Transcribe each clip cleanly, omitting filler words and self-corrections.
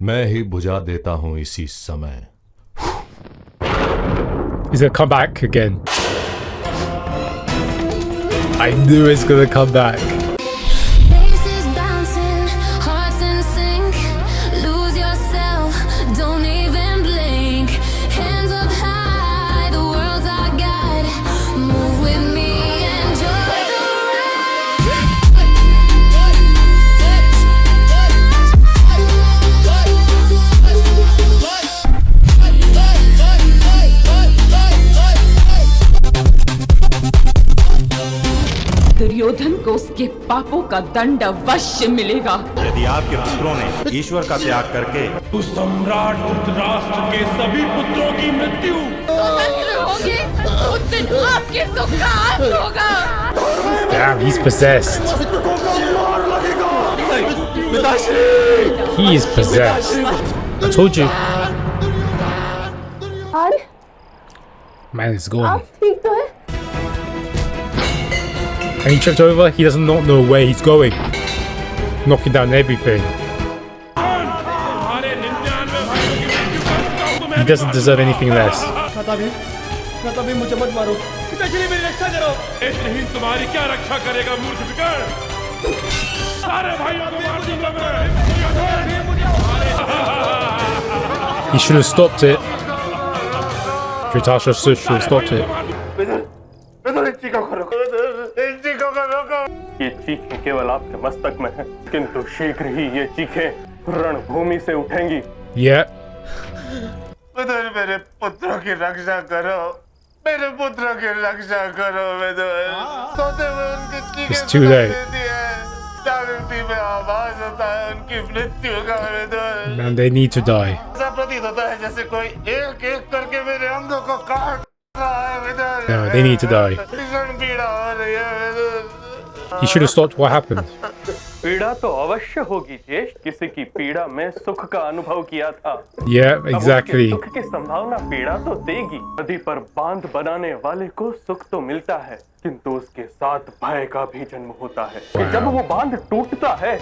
मैं ही बुझा देता हूं इसी समय। He's gonna come back again. I knew he's gonna come back. Faces bouncing, hearts in sync. Lose yourself, don't even blink. Hands up high, the world's our guide. Move with me, enjoy the Duryodhan को उसके पापों का दंड अवश्य मिलेगा। यदि आपके पुत्रों ने ईश्वर का त्याग करके तो सम्राट धृतराष्ट्र के सभी पुत्रों की मृत्यु होगी, उस दिन आपके सुख का अंत होगा। Damn, he's possessed. He is possessed. I told you. Man is gone. ठीक तो है? And he tripped over. He does not know where he's going. Knocking down everything. He doesn't deserve anything less. मुझे मत मारो। पिताश्री मेरी रक्षा करो। इष्टहीन तुम्हारी क्या रक्षा करेगा मूर्ख विकर्ण? सारे भाइयों को मार दूंगा मैं। He should have stopped it. Dhritarashtra should have stopped it. ये चीखें केवल आपके मस्तक में है, किंतु शीघ्र ही ये चीखें रणभूमि से उठेंगी। Yeah. विदुर मेरे पुत्रों की रक्षा करो, मेरे पुत्रों की रक्षा करो विदुर। सोते हुए उनकी चीखें It's too सुनाई late. देती है, जागृति में आवाज होता है उनकी मृत्यु का Vidur. Man, they need to die. ऐसा प्रतीत होता है जैसे कोई एक एक करके मेरे अंगों को काट रहा है Vidur. No, they need to die. भीषण पीड़ा हो रही है Vidur. He should have stopped what happened. पीड़ा तो अवश्य होगी ज्येष्ठ, किसी की पीड़ा में सुख का अनुभव किया था। Yeah, अब उसके exactly. सुख की संभावना पीड़ा तो देगी। नदी पर बांध बनाने वाले को सुख तो मिलता है, किंतु उसके साथ भय का भी जन्म होता है। कि जब वो बांध टूटता है,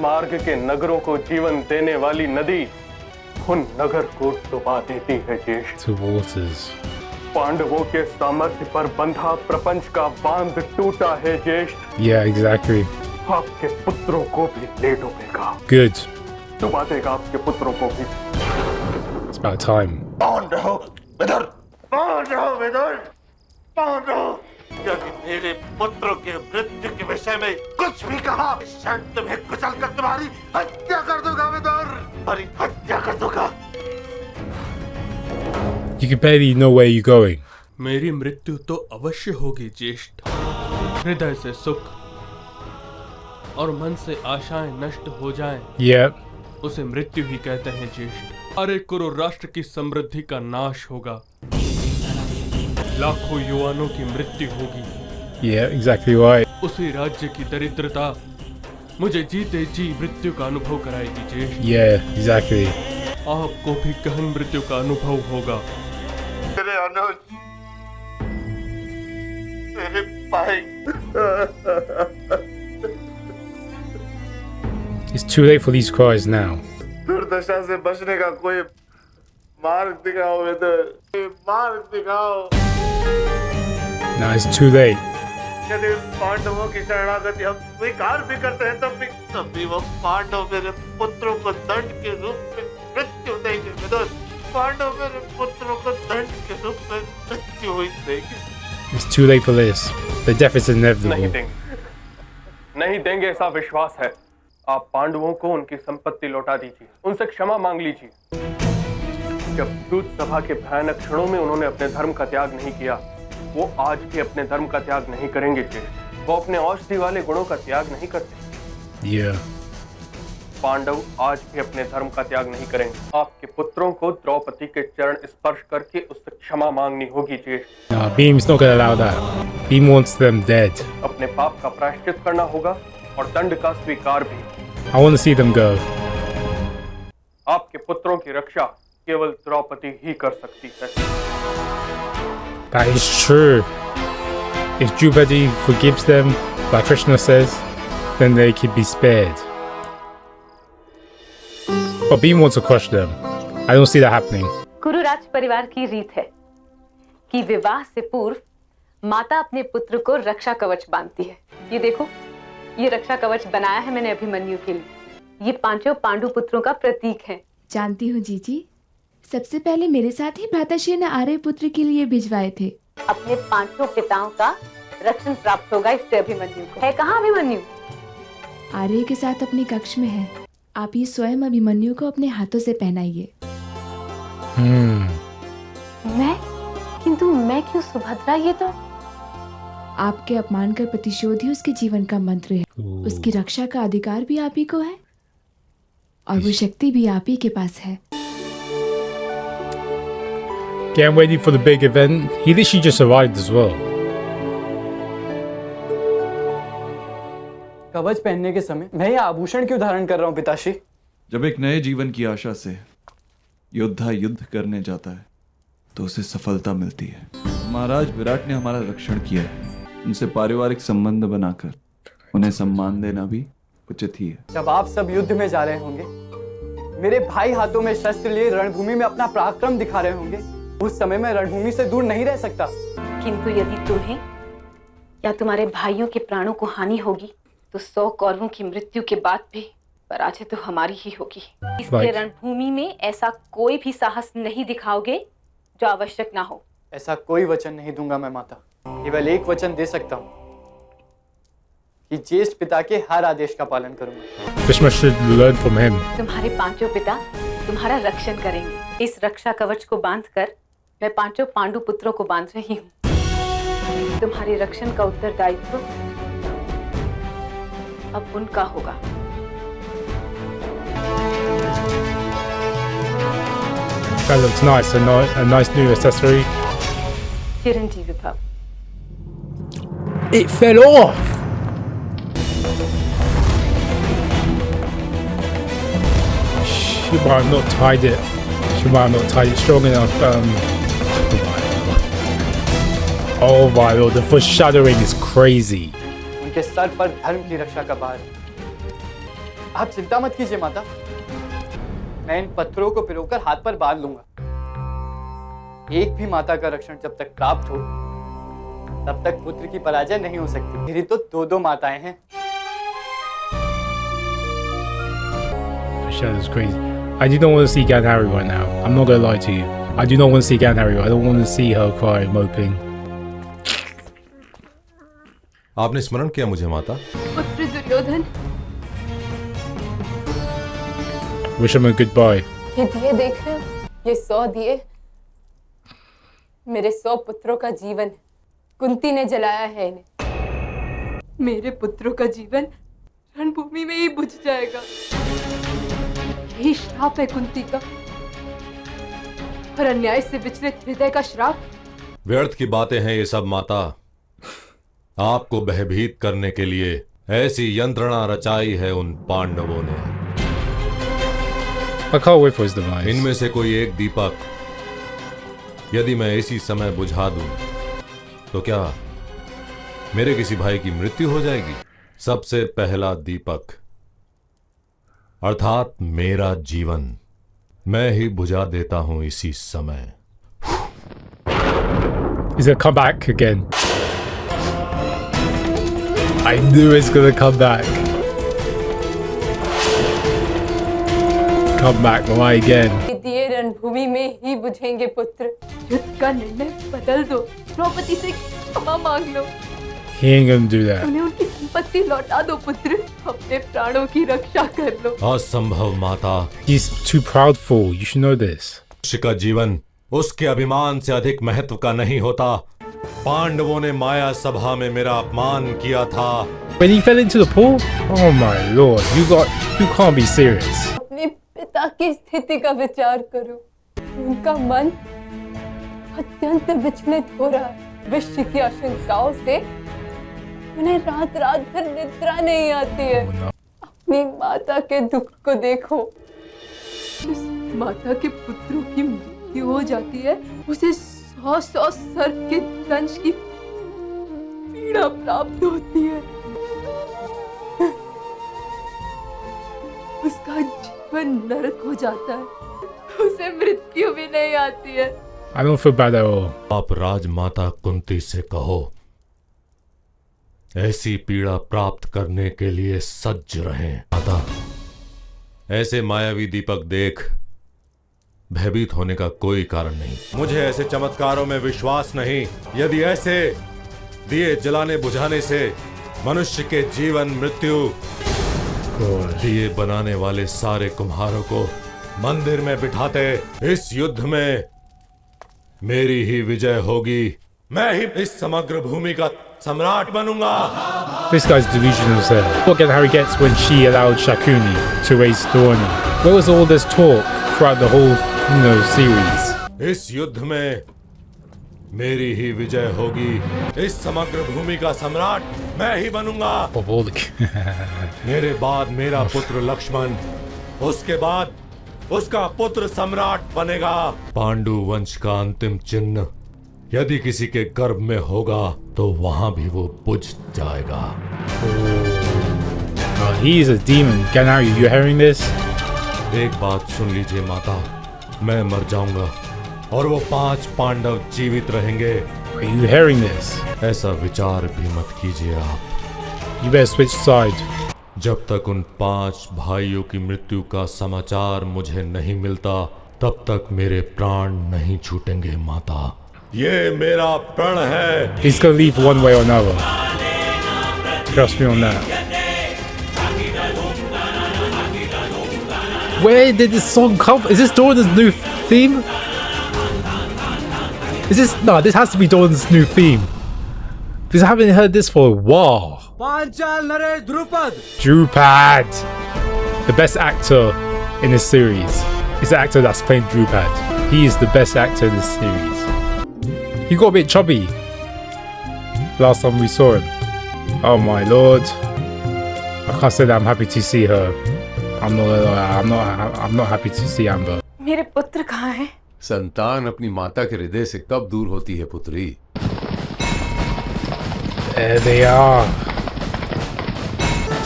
मार्ग के नगरों को जीवन देने वाली नदी उन नगर को डुबा देती है ज्येष्ठ। To waters. पांडवों के सामर्थ्य पर बंधा प्रपंच का बांध टूटा है ज्येष्ठ। Yeah, exactly. आपके पुत्रों को भी ले डूबेगा, Good. डुबा देगा आपके पुत्रों को भी। It's about time. कौन रहो विदुर, कौन रहो विदुर, कौन रहो। यदि मेरे पुत्रों के मृत्यु के विषय में कुछ भी कहा, क्षण तुम्हें कुचल कर तुम्हारी हत्या कर दूंगा विदुर, तुम्हारी हत्या कर दूंगा। You can barely know where you're going. मेरी मृत्यु तो अवश्य होगी ज्येष्ठ। हृदय से सुख और मन से आशाएं नष्ट हो जाएं, Yeah. उसे मृत्यु ही कहते हैं ज्येष्ठ। अरे कुरु राष्ट्र की समृद्धि का नाश होगा, लाखों युवानों की मृत्यु होगी, Yeah, exactly right. उसी राज्य की दरिद्रता मुझे जीते जी मृत्यु का अनुभव कराएगी ज्येष्ठ। Yeah, exactly. आपको भी गहन मृत्यु का अनुभव होगा। मेरे अनुज, मेरे भाई, It's too late for these cries now. दुर्दशा से बचने का कोई मार्ग दिखाओ विदुर, मार्ग दिखाओ। Now it's too late. यदि पांडवों की शरणागति हम स्वीकार भी करते हैं तब भी वो पांडव मेरे पुत्रों को दंड के रूप में मृत्यु देंगे विदुर। पांडव मेरे पुत्रों को दंड के रूप में मृत्यु ही देंगे। It's too late for this. The death is नहीं inevitable. देंगे, नहीं देंगे ऐसा विश्वास है। आप पांडवों को उनकी संपत्ति लौटा दीजिए, उनसे क्षमा मांग लीजिए। जब दूत सभा के भयानक क्षणों में उन्होंने अपने धर्म का त्याग नहीं किया, वो आज भी अपने धर्म का त्याग नहीं करेंगे ज्येष्ठ। वो अपने औषधि वाले गुणों का त्याग नहीं करते। Yeah. पांडव आज भी अपने धर्म का त्याग नहीं करेंगे। आपके पुत्रों को द्रौपदी के चरण स्पर्श करके उससे क्षमा मांगनी होगी ज्येष्ठ। No, Beam's not gonna allow that. Beam wants them dead. अपने पाप का प्रायश्चित करना होगा और दंड का स्वीकार भी। I want to see them go. आपके पुत्रों की रक्षा केवल द्रौपदी ही कर सकती है। That is true. If Drupadi forgives them, like Krishna says, then they could be spared. But Beam wants to crush them. I don't see that happening. Kururaj परिवार की रीत है कि विवाह से पूर्व माता अपने पुत्र को रक्षा कवच बांधती है। ये देखो, ये रक्षा कवच बनाया है मैंने अभिमन्यु के लिए। ये पांचों पांडु पुत्रों का प्रतीक है। जानती हूँ जीजी, सबसे पहले मेरे साथ ही भ्राताश्री ने आर्य पुत्र के लिए भिजवाए थे। अपने पांचों पिताओं का रक्षण प्राप्त होगा इससे अभिमन्यु को। है कहाँ अभिमन्यु? आर्य के साथ अपने कक्ष में है। आप ये स्वयं अभिमन्यु को अपने हाथों से पहनाइए। किंतु मैं क्यों सुभद्रा? ये तो आपके अपमान का प्रतिशोध ही उसके जीवन का मंत्र है। उसकी रक्षा का अधिकार भी आप ही को है और वो शक्ति भी आप ही के पास है। Getting ready for the big event. He literally just arrived as well. कवच पहनने के समय मैं यह आभूषण क्यों धारण कर रहा हूँ पिताश्री? जब एक नए जीवन की आशा से योद्धा युद्ध करने जाता है तो उसे सफलता मिलती है। महाराज विराट ने हमारा रक्षण किया है। उनसे पारिवारिक संबंध बनाकर उन्हें सम्मान देना भी उचित ही है। जब आप सब युद्ध में जा रहे होंगे, मेरे भाई हाथों में शस्त्र लिए रणभूमि में अपना पराक्रम दिखा रहे होंगे, उस समय मैं रणभूमि से दूर नहीं रह सकता। किंतु यदि तुम्हें या तुम्हारे भाइयों के प्राणों को हानि होगी तो 100 कौरवों की मृत्यु के बाद भी पराजय तो हमारी ही होगी। इसलिए रणभूमि में ऐसा कोई भी साहस नहीं दिखाओगे जो आवश्यक ना हो। ऐसा कोई वचन नहीं दूंगा मैं माता। केवल एक वचन दे सकता हूँ कि ज्येष्ठ पिता के हर आदेश का पालन करूंगा। Bhishma should learn from him. तुम्हारे पांचों पिता तुम्हारा रक्षण करेंगे। इस रक्षा कवच को बांधकर मैं पांचों पांडु पुत्रों को बांध रही हूँ। तुम्हारे रक्षण का उत्तरदायित्व अब उनका होगा। That looks nice. A nice new accessory. Chiranjeevi भव। It fell off. She might have not tied it. She might have not tied it strong enough. Oh my lord, the foreshadowing is crazy. उनके sir पर धर्म की रक्षा का भार है। आप चिंता मत कीजिए माता, मैं इन पत्थरों को पिरोकर हाथ पर बांध लूंगा। एक भी माता का रक्षण जब तक प्राप्त हो तब तक पुत्र की पराजय नहीं हो सकती। मेरी तो 2-2 माताएं हैं। Foreshadowing's crazy. I do not want to see Ganharry right now. I'm not gonna lie to you. I do not want to see Ganharry. I don't want to see her crying, moping. आपने स्मरण किया मुझे माता? पुत्र Duryodhan, Wish him a goodbye. ये दिए देख रहे हो? ये 100 दिए मेरे 100 पुत्रों का जीवन है। कुंती ने जलाया है इन्हें। मेरे पुत्रों का जीवन रणभूमि में ही बुझ जाएगा। यही श्राप है कुंती का और अन्याय से विचलित हृदय का श्राप। व्यर्थ की बातें हैं ये सब माता। आपको भयभीत करने के लिए ऐसी यंत्रणा रचाई है उन पांडवों ने। I can't wait for his demise. इनमें से कोई एक दीपक यदि मैं इसी समय बुझा दूं तो क्या मेरे किसी भाई की मृत्यु हो जाएगी? सबसे पहला दीपक अर्थात मेरा जीवन मैं ही बुझा देता हूं इसी समय। He's gonna come back again. I knew he's gonna come back. Come back, why again? ये दिए रणभूमि में ही बुझेंगे पुत्र। युद्ध का निर्णय बदल दो। द्रौपदी से क्षमा मांग लो। He ain't gonna do that. उन्हें उनकी संपत्ति लौटा दो पुत्र। अपने प्राणों की रक्षा कर लो। असंभव माता। He's too proudful. You should know this. मनुष्य का जीवन उसके अभिमान से अधिक महत्व का नहीं होता। पांडवों ने माया सभा में मेरा अपमान किया था। When he fell into the pool? Oh my lord, you can't be serious. अपने पिता की स्थिति का विचार करो। उनका मन अत्यंत विचलित हो रहा है। विश्व की आशंकाओं से उन्हें रात रात भर निद्रा नहीं आती है। अपनी माता के दुख को देखो। जिस माता के पुत्रों की मृत्यु हो जाती है उसे 100 सर्प के दंश की पीड़ा प्राप्त होती है। उसका वह नरक हो जाता है, उसे मृत्यु भी नहीं आती है। I don't feel bad at all. आप राजमाता कुंती से कहो, ऐसी पीड़ा प्राप्त करने के लिए सज्ज रहें। माता, ऐसे मायावी दीपक देख भयभीत होने का कोई कारण नहीं। मुझे ऐसे चमत्कारों में विश्वास नहीं। यदि ऐसे दिए जलाने बुझाने से मनुष्य के जीवन मृत्यु, दिए बनाने वाले सारे कुम्हारों को मंदिर में बिठाते, इस युद्ध में मेरी ही विजय होगी। मैं ही इस समग्र भूमि का सम्राट बनूंगा। This guy's delusional self. Look at how he gets when she allowed Shakuni to raise Thorny. Where was all this talk throughout the whole, series? इस युद्ध में मेरी ही विजय होगी। इस समग्र भूमि का सम्राट मैं ही बनूंगा। Of all the... मेरे बाद मेरा पुत्र लक्ष्मण, उसके बाद उसका पुत्र सम्राट बनेगा। पांडु वंश का अंतिम चिन्ह यदि किसी के गर्भ में होगा तो वहां भी वो बुझ जाएगा। He is a demon. Ganari, you hearing this? एक बात सुन लीजिए माता, मैं मर जाऊंगा और वो 5 पांडव जीवित रहेंगे। Are you hearing this? ऐसा विचार भी मत कीजिए आप। You better switch side. जब तक उन 5 भाइयों की मृत्यु का समाचार मुझे नहीं मिलता, तब तक मेरे प्राण नहीं छूटेंगे माता। ये मेरा प्रण है। He's gonna leave one way or another. Trust me on that. Where did this song come? Is this Dorn's new theme? Is this... No, this has to be Dorn's new theme. Because I haven't heard this for a while. Drupad! The best actor in this series is the actor that's playing Drupad. He is the best actor in this series. He got a bit chubby last time we saw him. Oh my lord. I can't say that I'm happy to see her. I'm not happy to see Amber. मेरे पुत्र कहाँ हैं? संतान अपनी माता के हृदय से कब दूर होती है पुत्री? There they are.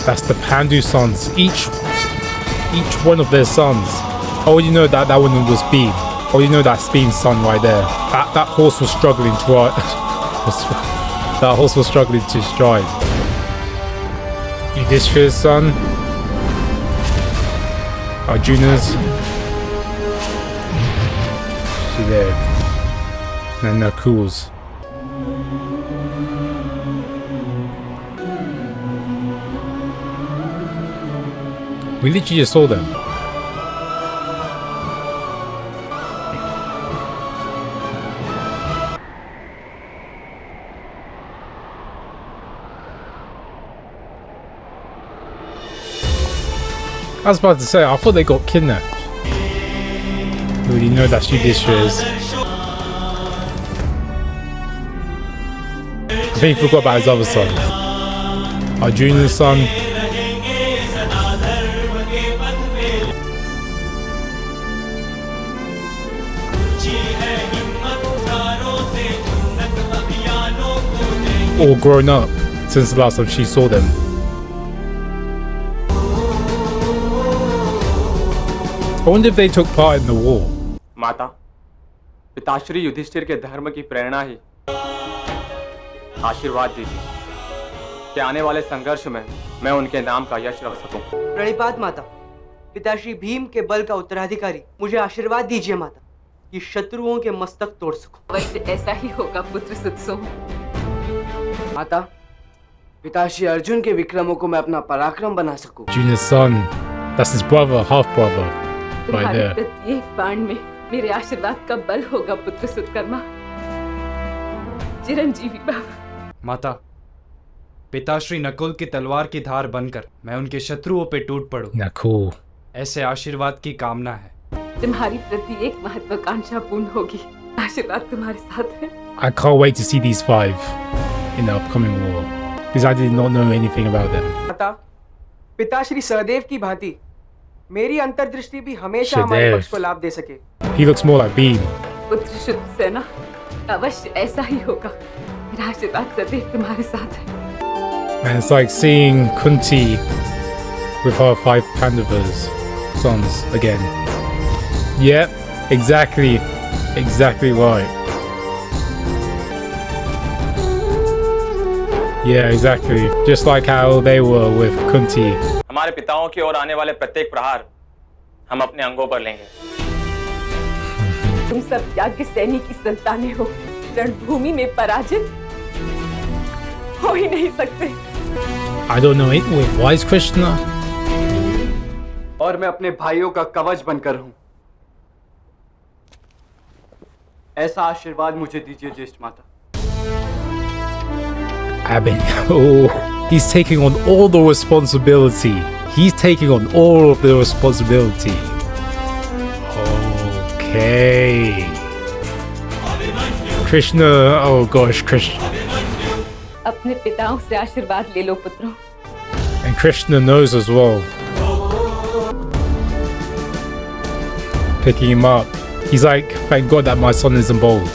That's the Pandu sons. Each one of their sons. Oh, you know that one was Beam. Oh, you know that's Beam's son right there. That horse was struggling to that horse was struggling to stride. Yudhishthir's son. Arjuna's. So there. And Nakul's. We literally just saw them. I was about to say, I thought they got kidnapped. You already know that's Yudhishthir's. I think he forgot about his other son. Arjuna's son. All grown up since the last time she saw them. I wonder if they took part in the war. माता, पिताश्री युधिष्ठिर के धर्म की प्रेरणा ही आशीर्वाद दीजिए कि आने वाले संघर्ष में मैं उनके नाम का यश रख सकूं। प्रणिपात माता, पिताश्री भीम के बल का उत्तराधिकारी मुझे आशीर्वाद दीजिए माता कि शत्रुओं के मस्तक तोड़ सकूं। वैसे ऐसा ही होगा पुत्र सुतसोम। माता, पिताश्री अर्जुन के विक्रमों को मैं अपना पराक्रम बना सकूं। Arjuna's son. That's his brother, half brother. Right तुम्हारे there. प्रत्येक बाण में मेरे आशीर्वाद का बल होगा पुत्र सुतकर्मा। चिरंजीवी बाबा। माता, पिताश्री नकुल की तलवार की धार बनकर मैं उनके शत्रुओं पे टूट पड़ूं। Nakul. ऐसे आशीर्वाद की कामना है। तुम्हारी प्रत्येक महत्वाकांक्षा पूर्ण होगी। आशीर्वाद तुम्हारे साथ है। I can't wait to see these 5 in the upcoming war because I did not know anything about them. माता, पिताश्री सहदेव की भांति मेरी अंतर्दृष्टि भी हमेशा हमारे पक्ष को लाभ दे सके। He looks more like Beam. पुत्र शुद्ध सेना, अवश्य ऐसा ही होगा। मेरा आशीर्वाद सदैव तुम्हारे साथ है। And it's like seeing Kunti with her 5 Pandavas sons again. Yep, exactly right. Yeah, exactly. Just like how they were with Kunti. हमारे पिताओं की ओर आने वाले प्रत्येक प्रहार हम अपने अंगों पर लेंगे। तुम सब याज्ञ सैनी की संतानें हो, रणभूमि में पराजित हो ही नहीं सकते। I don't know it. Wait, why is Krishna? और मैं अपने भाइयों का कवच बनकर हूं। ऐसा आशीर्वाद मुझे दीजिए ज्येष्ठ माता। Abin. Oh, he's taking on all the responsibility. He's taking on all of the responsibility. Okay. Krishna. Oh gosh, Krishna. अपने पिताओं से आशीर्वाद ले लो पुत्रों। And Krishna knows as well. Picking him up. He's like, thank God that my son isn't bold.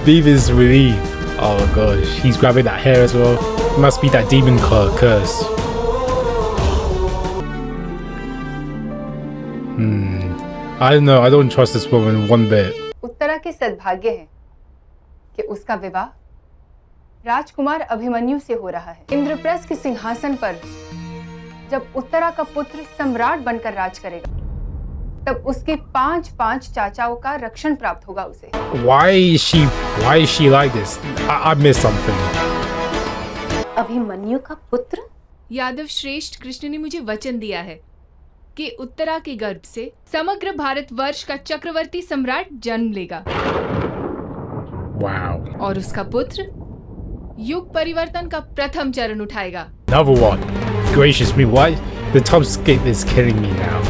Beav is relieved. Oh gosh, he's grabbing that hair as well. Must be that demon curse. I don't know. I don't trust this woman one bit. Uttara के सद्भाग्य है कि उसका विवाह राजकुमार अभिमन्यु से हो रहा है। इंद्रप्रस्थ के सिंहासन पर जब उत्तरा का पुत्र सम्राट बनकर राज करेगा, तब उसके 5 चाचाओं का रक्षण प्राप्त होगा उसे। Why is she like this? I missed something. Abhimanyu का पुत्र? यादव श्रेष्ठ कृष्ण ने मुझे वचन दिया है कि उत्तरा के गर्भ से समग्र भारतवर्ष का चक्रवर्ती सम्राट जन्म लेगा। Wow. और उसका पुत्र युग परिवर्तन का प्रथम चरण उठाएगा। Another one. Gracious me, why? The time skip is killing me now.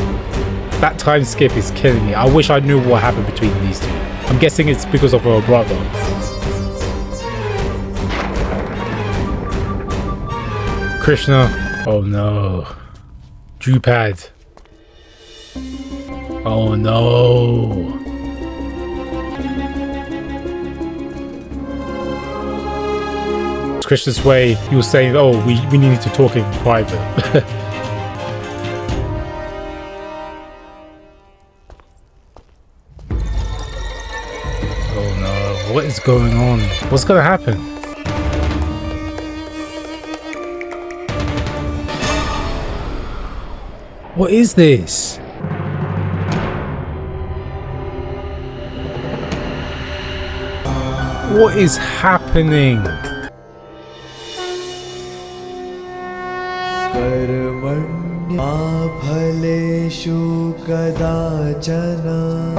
That time skip is killing me. I wish I knew what happened between these two. I'm guessing it's because of her brother. Krishna. Oh no. Drupad. Oh no. Krishna's way, he was saying, oh, we need to talk in private. Oh no, what is going on? What's gonna happen? What is this? What is happening? फलेषु कदाचन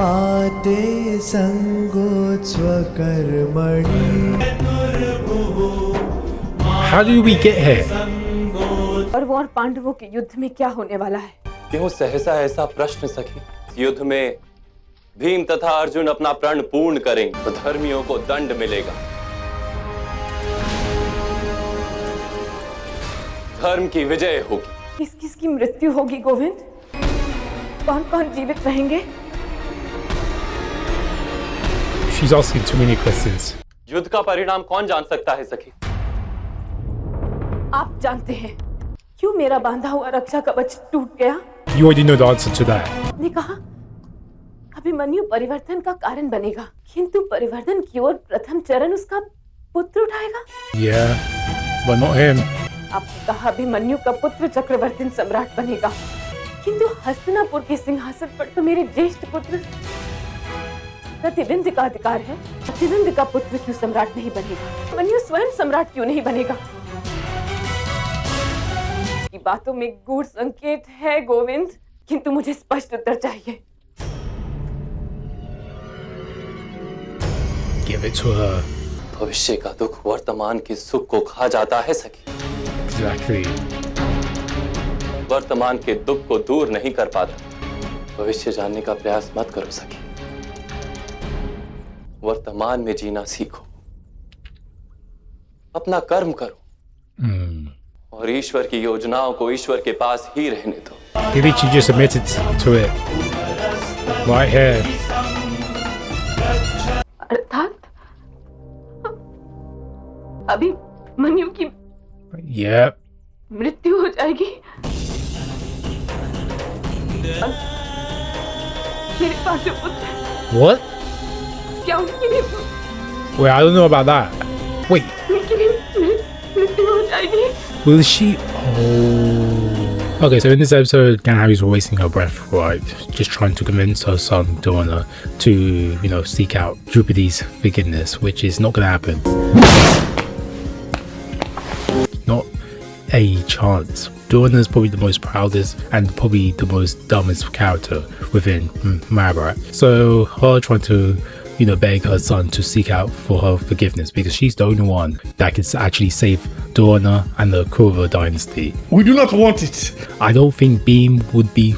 आते संगोत्स्वकर्मणि। How do we get here? और वो और पांडवों के युद्ध में क्या होने वाला है? क्यों सहसा ऐसा प्रश्न सखी? युद्ध में भीम तथा अर्जुन अपना प्रण पूर्ण करेंगे तो धर्मियों को दंड मिलेगा। धर्म की विजय होगी। किस किस की मृत्यु होगी गोविंद? कौन कौन जीवित रहेंगे? She's asking too many questions. युद्ध का परिणाम कौन जान सकता है सखी? आप जानते हैं क्यों मेरा बांधा हुआ रक्षा कवच टूट गया? You already know the answer to that. ने कहा अभिमन्यु परिवर्तन का कारण बनेगा, किंतु परिवर्तन की ओर प्रथम चरण उसका पुत्र उठाएगा। Yeah, but not him. आपने कहा अभिमन्यु का पुत्र चक्रवर्ती सम्राट बनेगा, किंतु हस्तिनापुर के सिंहासन पर तो मेरे ज्येष्ठ पुत्र प्रतिबिंद का अधिकार है। प्रतिबिंद का पुत्र क्यों सम्राट नहीं बनेगा? अभिमन्यु स्वयं सम्राट क्यों नहीं बनेगा? की बातों में गूढ़ संकेत है गोविंद, किंतु मुझे स्पष्ट उत्तर चाहिए। Give it to her. भविष्य का दुख वर्तमान के सुख को खा जाता है सखी। Exactly. वर्तमान के दुख को दूर नहीं कर पाता। भविष्य जानने का प्रयास मत करो सखी। वर्तमान में जीना सीखो, अपना कर्म करो और ईश्वर की योजनाओं को ईश्वर के पास ही रहने दो। He literally just admitted to it. Right here. अर्थात अभिमन्यु की Yep. मृत्यु हो जाएगी। मेरे पास जो पुत्र है, What? क्या उनकी भी Wait, I don't know about that. Wait, उनकी भी मृत्यु हो जाएगी? will she? Oh. Okay, so in this episode, Ganharu's wasting her breath, right? Just trying to convince her son, Dorna, to, seek out Drupidi's forgiveness, which is not going to happen. Not a chance. Dorna is probably the most proudest and probably the most dumbest character within Mahabharat. So her trying to, beg her son to seek out for her forgiveness because she's the only one that can actually save Dorna and the Kauva dynasty. We do not want it. I don't think Beam would be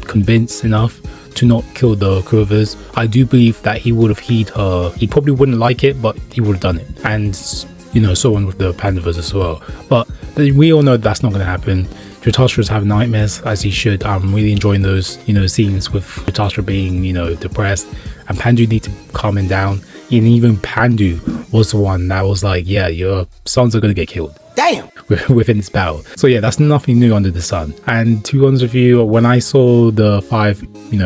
convinced enough to not kill the Kauvas. I do believe that he would have heeded her. He probably wouldn't like it, but he would have done it. And, so on with the Pandavas as well. But we all know that's not going to happen. Dhritarashtra's having nightmares, as he should. I'm really enjoying those, scenes with Dhritarashtra being, depressed. And Pandu need to calm him down. And even Pandu was the one that was like, yeah, your sons are going to get killed. Damn! Within this battle. So yeah, that's nothing new under the sun. And to be honest with you, when I saw the 5,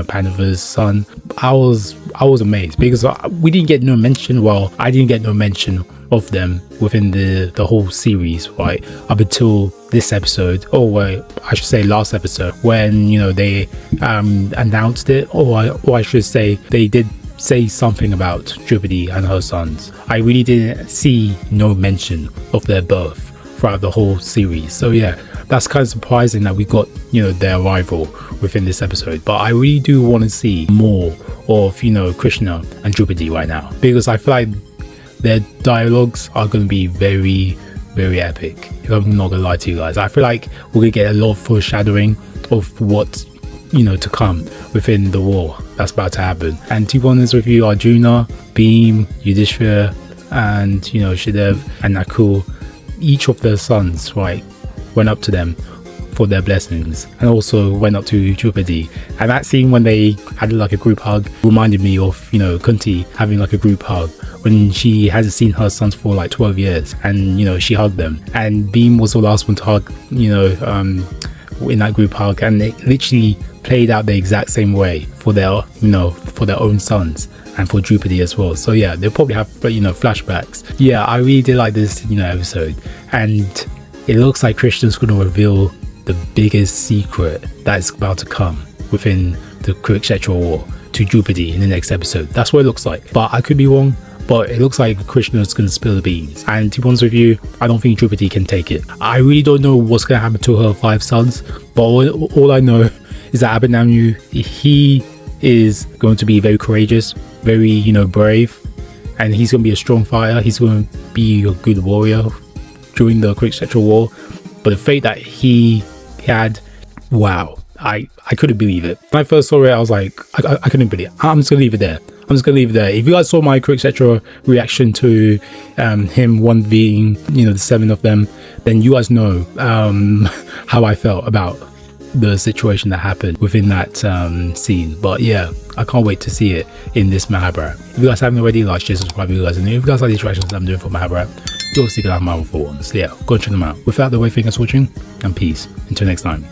Pandavas' son, I was amazed because we didn't get no mention. Well, I didn't get no mention of them within the whole series, right? Up until this episode, or I should say last episode, when they announced it, or I should say they did say something about Drupadi and her sons. I really didn't see no mention of their birth throughout the whole series. So yeah, that's kind of surprising that we got their arrival within this episode. But I really do want to see more of Krishna and Drupadi right now, because I feel like their dialogues are going to be very, very epic. If I'm not gonna lie to you guys, I feel like we're gonna get a lot of foreshadowing of what to come within the war that's about to happen. And to be honest with you, Arjuna, Bhim, Yudhishthira, and Shidev and Nakul, each of their sons, right, went up to them for their blessings, and also went up to Drupadi. And that scene when they had like a group hug reminded me of Kunti having like a group hug when she hasn't seen her sons for like 12 years, and she hugged them. And Bhim was the last one to hug in that group hug, and it literally played out the exact same way for their own sons and for Drupadi as well. So yeah, they'll probably have flashbacks. Yeah, I really did like this episode, and it looks like Krishna's going to reveal the biggest secret that's about to come within the Kurukshetra war to Drupadi in the next episode. That's what it looks like, but I could be wrong. But it looks like Krishna's going to spill the beans. And to be honest with you, I don't think Drupadi can take it. I really don't know what's going to happen to her 5 sons. But all I know is that Abhinamyu, he is going to be very courageous, very, brave. And he's going to be a strong fighter. He's going to be a good warrior during the Kurukshetra war. But the fate that he had, wow. I couldn't believe it. When I first saw it, I was like, I couldn't believe it. I'm just going to leave it there. If you guys saw my Kurukshetra reaction to him, one being, the 7 of them, then you guys know how I felt about the situation that happened within that scene. But yeah, I can't wait to see it in this Mahabharat. If you guys haven't already, like, share, subscribe, if you guys are new. If you guys like the interactions that I'm doing for Mahabharat, you'll see that I'm Marvel for once. So yeah, go and check them out. Without the way, thanks for watching, and peace. Until next time.